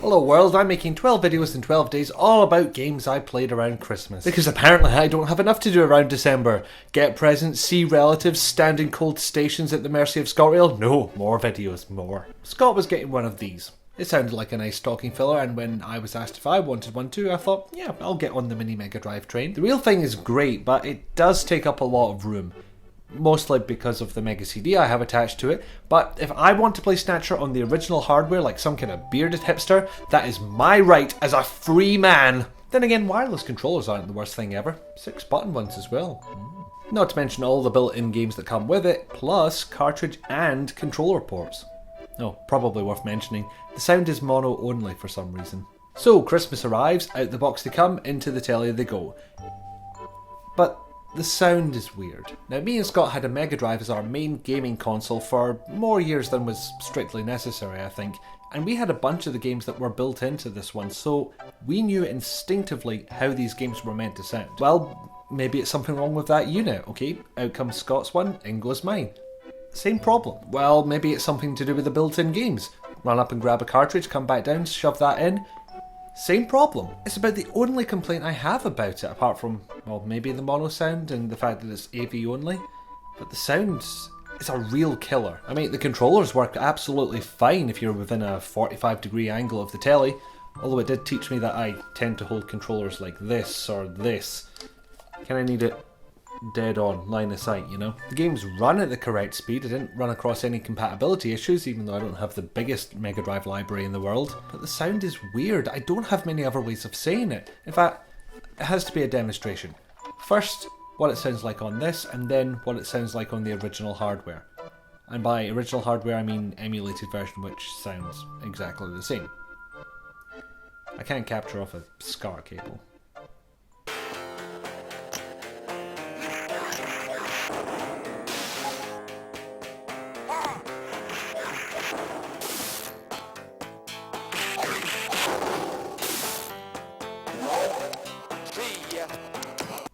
Hello world, I'm making 12 videos in 12 days all about games I played around Christmas. Because apparently I don't have enough to do around December. Get presents, see relatives, stand in cold stations at the mercy of ScotRail? No, more videos, more. Scott was getting one of these. It sounded like a nice stocking filler, and when I was asked if I wanted one too, I thought, yeah, I'll get on the Mini Mega Drive train. The real thing is great, but it does take up a lot of room. Mostly because of the Mega CD I have attached to it, but if I want to play Snatcher on the original hardware like some kind of bearded hipster, that is my right as a free man. Then again, wireless controllers aren't the worst thing ever. 6 button ones as well. Not to mention all the built-in games that come with it, plus cartridge and controller ports. Oh, probably worth mentioning, the sound is mono only for some reason. So Christmas arrives, out the box they come, into the telly they go. But the sound is weird. Now, me and Scott had a Mega Drive as our main gaming console for more years than was strictly necessary, I think, and we had a bunch of the games that were built into this one, so we knew instinctively how these games were meant to sound. Well, maybe it's something wrong with that unit, okay? Out comes Scott's one, in goes mine. Same problem. Well, maybe it's something to do with the built-in games. Run up and grab a cartridge, come back down, shove that in. Same problem. It's about the only complaint I have about it, apart from, well, maybe the mono sound and the fact that it's AV only. But the sound is a real killer. I mean, the controllers work absolutely fine if you're within a 45-degree angle of the telly, although it did teach me that I tend to hold controllers like this or this. Kind of need it dead on, line of sight, you know? The games run at the correct speed. I didn't run across any compatibility issues, even though I don't have the biggest Mega Drive library in the world. But the sound is weird. I don't have many other ways of saying it. In fact, it has to be a demonstration. First, what it sounds like on this, and then what it sounds like on the original hardware. And by original hardware, I mean emulated version, which sounds exactly the same. I can't capture off a SCAR cable.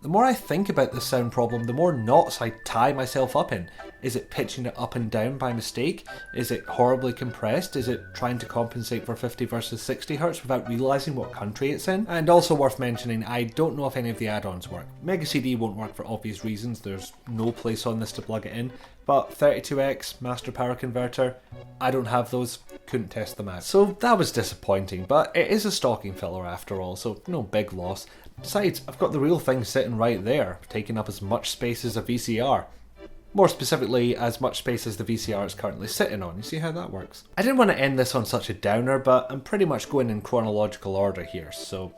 The more I think about this sound problem, the more knots I tie myself up in. Is it pitching it up and down by mistake? Is it horribly compressed? Is it trying to compensate for 50 versus 60 Hz without realising what country it's in? And also worth mentioning, I don't know if any of the add-ons work. Mega CD won't work for obvious reasons, there's no place on this to plug it in, but 32X, Master Power Converter, I don't have those, couldn't test them out. So that was disappointing, but it is a stocking filler after all, so no big loss. Besides, I've got the real thing sitting right there, taking up as much space as a VCR. More specifically, as much space as the VCR is currently sitting on. You see how that works? I didn't want to end this on such a downer, but I'm pretty much going in chronological order here, so